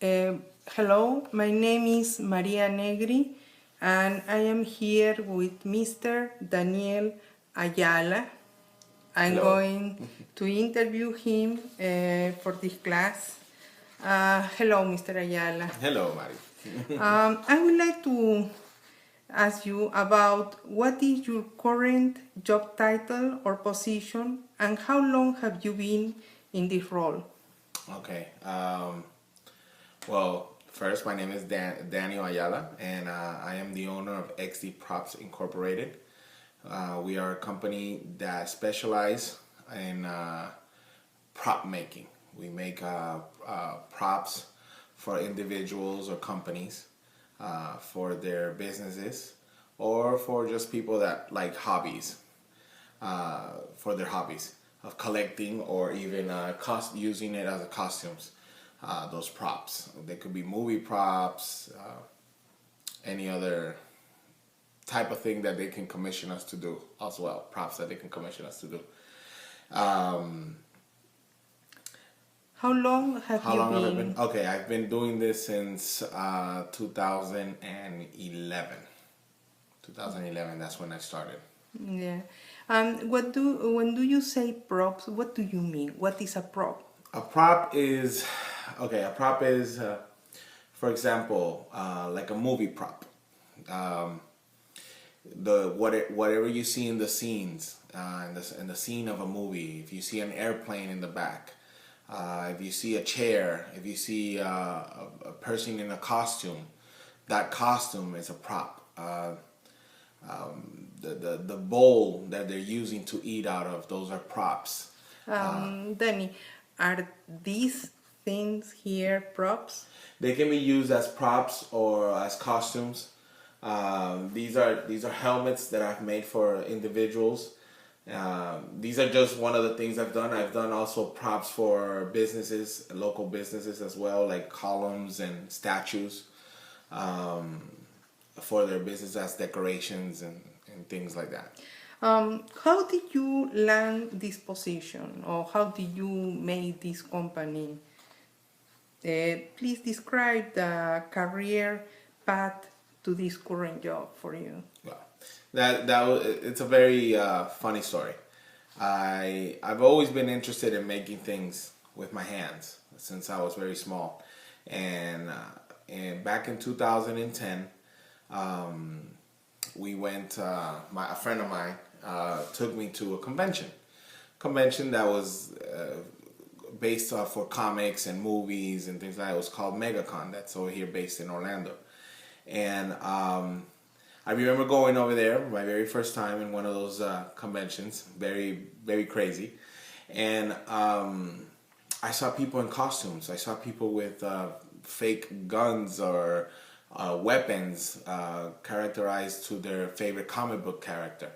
Hello, my name is Maria Negri, and I am here with Mr. Daniel Ayala. I'm Hello. going to interview him for this class. Hello, Mr. Ayala. Hello, Mari. I would like to ask you about what is your current job title or position, and how long have you been in this role? Okay. Well, first, my name is Daniel Ayala, and I am the owner of XDProps Incorporated. We are a company that specialize in prop making. We make props for individuals or companies for their businesses or for just people that like hobbies, for their hobbies of collecting or even using it as a costumes. Those props. They could be movie props, any other type of thing that they can commission us to do as well. Props that they can commission us to do. How long have How you long have I been? been? Okay, I've been doing this since 2011. 2011, that's when I started. Yeah. When do you say props, what do you mean? What is a prop? A prop is, okay, a prop is, for example, like a movie prop. Um, whatever you see in the scenes, in the scene of a movie, if you see an airplane in the back, if you see a chair, if you see a person in a costume, that costume is a prop. The bowl that they're using to eat out of, those are props. Danny, are these things here props? They can be used as props or as costumes. These are helmets that I've made for individuals. These are just one of the things I've done. I've done also props for businesses, local businesses as well, like columns and statues for their business as decorations and things like that. How did you land this position, or how did you make this company? Please describe the career path to this current job for you. Well, it's a very funny story. I've always been interested in making things with my hands since I was very small, and back in 2010, we went. A friend of mine took me to a convention that was based off for comics and movies and things like that. It was called MegaCon. That's over here, based in Orlando, and I remember going over there my very first time in one of those conventions. Very, very crazy. And I saw people in costumes. I saw people with fake guns or weapons characterized to their favorite comic book character.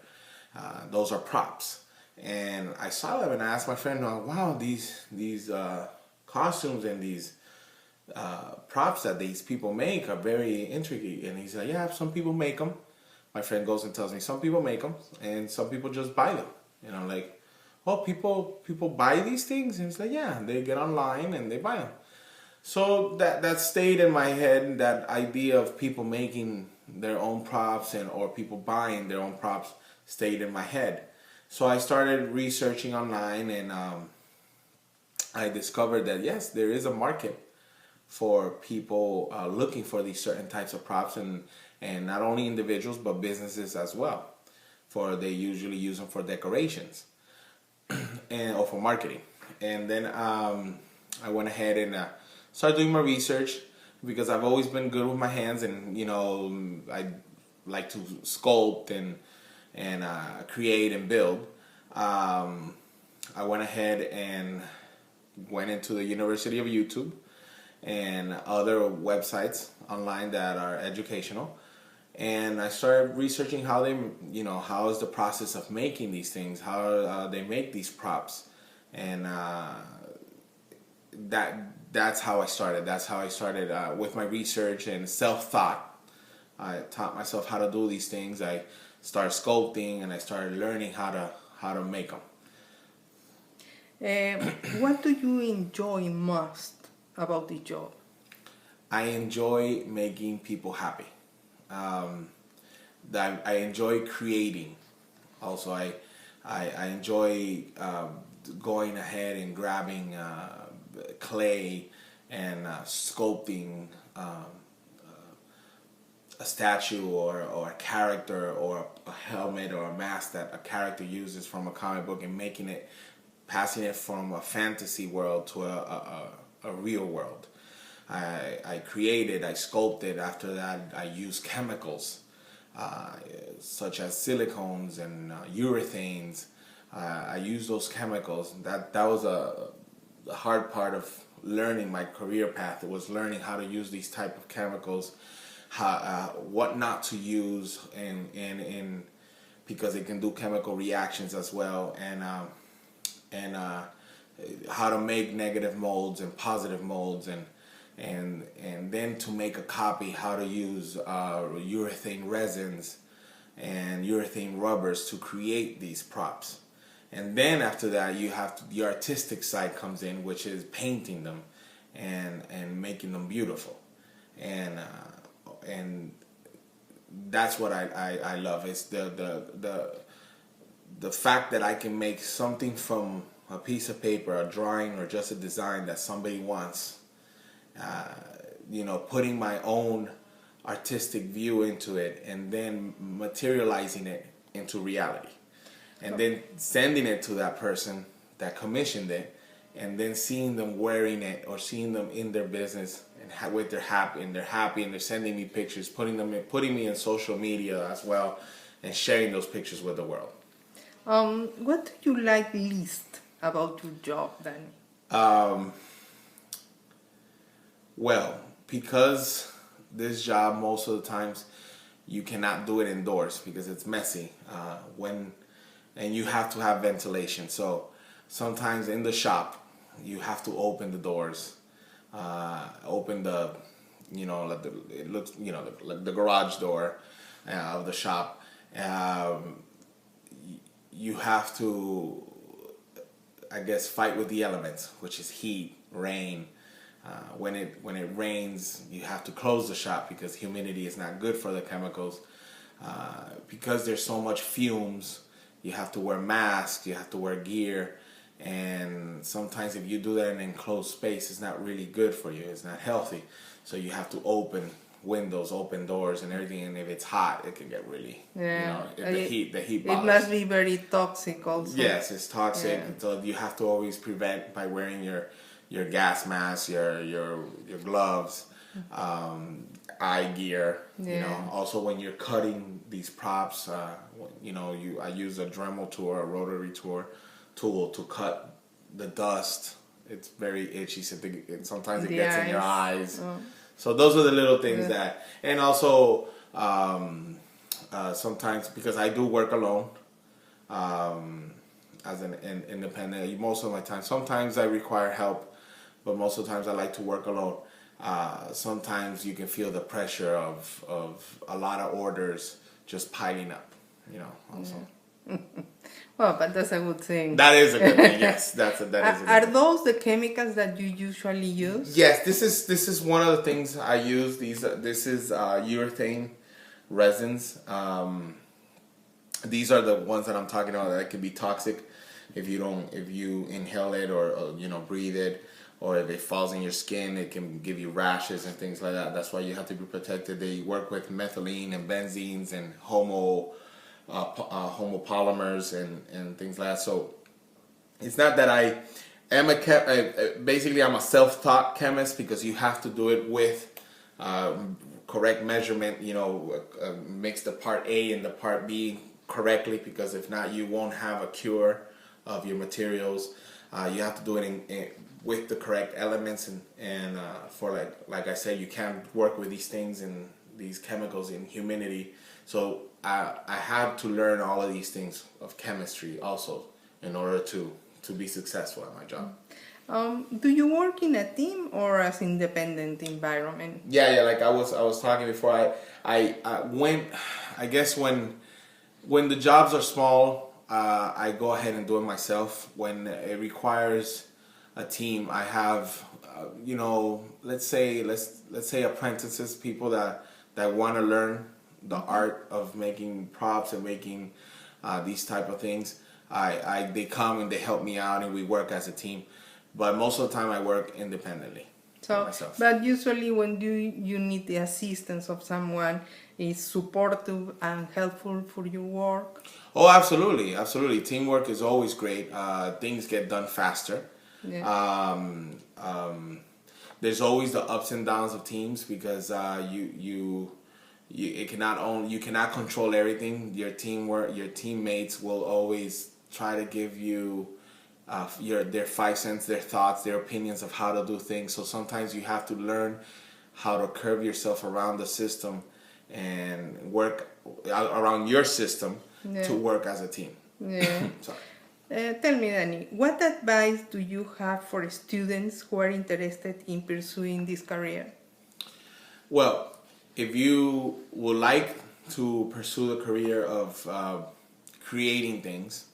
Those are props. And I saw them and I asked my friend, wow, these costumes and these props that these people make are very intricate. And he said, yeah, some people make them. My friend goes and tells me some people make them and some people just buy them. Like, oh, people buy these things? And it's like, yeah, they get online and they buy them. So that stayed in my head, that idea of people making their own props or people buying their own props stayed in my head. So I started researching online, and I discovered that yes, there is a market for people looking for these certain types of props, and not only individuals but businesses as well. They usually use them for decorations or for marketing. And then I went ahead and started doing my research, because I've always been good with my hands, and I like to sculpt and create and build. I went ahead and went into the University of YouTube and other websites online that are educational, and I started researching how how is the process of making these things, how they make these props, and that's how I started. That's how I started with my research and self-taught. I taught myself how to do these things. I started sculpting and I started learning how to make them. What do you enjoy most about the job? I enjoy making people happy. That I enjoy creating. Also, I enjoy going ahead and grabbing clay and sculpting a statue or a character or a helmet or a mask that a character uses from a comic book and making it, passing it from a fantasy world to a real world. I created, I sculpted. After that, I use chemicals such as silicones and urethanes. I use those chemicals. That was the hard part of learning my career path. It was learning how to use these type of chemicals, what not to use, and because it can do chemical reactions as well, and how to make negative molds and positive molds, and then to make a copy, how to use urethane resins and urethane rubbers to create these props. And then after that, you have the artistic side comes in, which is painting them and making them beautiful. And that's what I love. It's the fact that I can make something from a piece of paper, a drawing, or just a design that somebody wants. Putting my own artistic view into it and then materializing it into reality. And then sending it to that person that commissioned it, and then seeing them wearing it or seeing them in their business and with they're happy and they're sending me pictures, putting me in social media as well, and sharing those pictures with the world. What do you like least about your job, Danny? Well, because this job most of the times you cannot do it indoors because it's messy. And you have to have ventilation. So sometimes in the shop you have to open the doors, open the the garage door of the shop. You have to, I guess, fight with the elements, which is heat, rain. When it rains, you have to close the shop because humidity is not good for the chemicals. Because there's so much fumes, you have to wear masks, you have to wear gear, and sometimes if you do that in an enclosed space, it's not really good for you. It's not healthy. So you have to open windows, open doors, and everything. And if it's hot, it can get really, the heat bothers. It must be very toxic also. Yes, it's toxic. Yeah. So you have to always prevent by wearing your gas mask, your gloves, eye gear. Yeah. Also when you're cutting these props, I use a Dremel tool, a rotary tool to cut the dust. It's very itchy. So sometimes it gets in your eyes. Oh. So those are the little things that, and also sometimes because I do work alone. As an independent, most of my time. Sometimes I require help, but most of the times I like to work alone. Sometimes you can feel the pressure of a lot of orders just piling up, also. Yeah. Well, but that's a good thing. That is a good thing, yes. That is a good thing. Are those the chemicals that you usually use? Yes, this is one of the things I use. This is urethane resins. These are the ones that I'm talking about that can be toxic if you inhale it or breathe it, or if it falls in your skin, it can give you rashes and things like that. That's why you have to be protected. They work with methylene and benzenes and homopolymers and things like that. So it's not that I am basically I'm a self-taught chemist, because you have to do it with correct measurement. Mix the part A and the part B correctly, because if not, you won't have a cure of your materials. You have to do it with the correct elements, and for like I said, you can't work with these things and these chemicals in humidity. So I had to learn all of these things of chemistry also in order to be successful at my job. Do you work in a team or as independent environment? Yeah. Like I was talking before, I guess when the jobs are small, I go ahead and do it myself. When it requires a team. I have, you know, let's say apprentices, people that want to learn the art of making props and making these type of things. They come and they help me out and we work as a team. But most of the time I work independently. So, but usually when you need the assistance of someone, is supportive and helpful for your work? Oh, absolutely, absolutely. Teamwork is always great. Things get done faster. Yeah. There's always the ups and downs of teams because you cannot control everything. Your teammates will always try to give you their 5 cents, their thoughts, their opinions of how to do things. So sometimes you have to learn how to curve yourself around the system and work around your system to work as a team. Yeah. Tell me, Danny, what advice do you have for students who are interested in pursuing this career? Well, if you would like to pursue the career of creating things,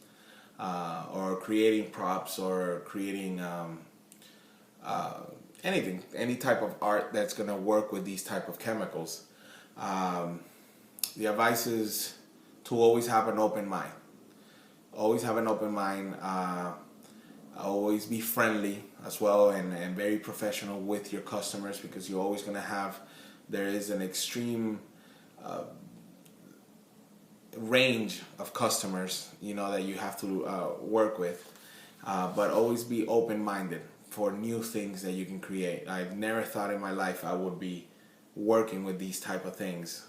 or creating props, or creating anything, any type of art that's going to work with these type of chemicals, the advice is to always have an open mind. Always have an open mind. Always be friendly as well, and very professional with your customers, because you're always going to have, there is an extreme range of customers, you know, that you have to work with. But always be open-minded for new things that you can create. I've never thought in my life I would be working with these type of things,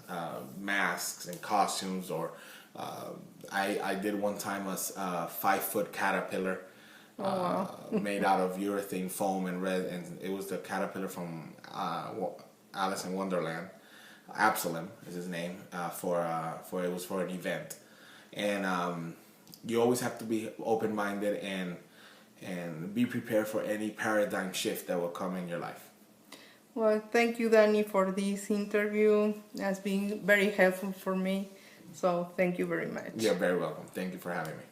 masks and costumes, or I did one time a 5-foot caterpillar made out of urethane foam and red, and it was the caterpillar from Alice in Wonderland. Absalom is his name. It was for an event, and you always have to be open-minded and be prepared for any paradigm shift that will come in your life. Well, thank you, Danny, for this interview. It has been very helpful for me. So thank you very much. You're very welcome. Thank you for having me.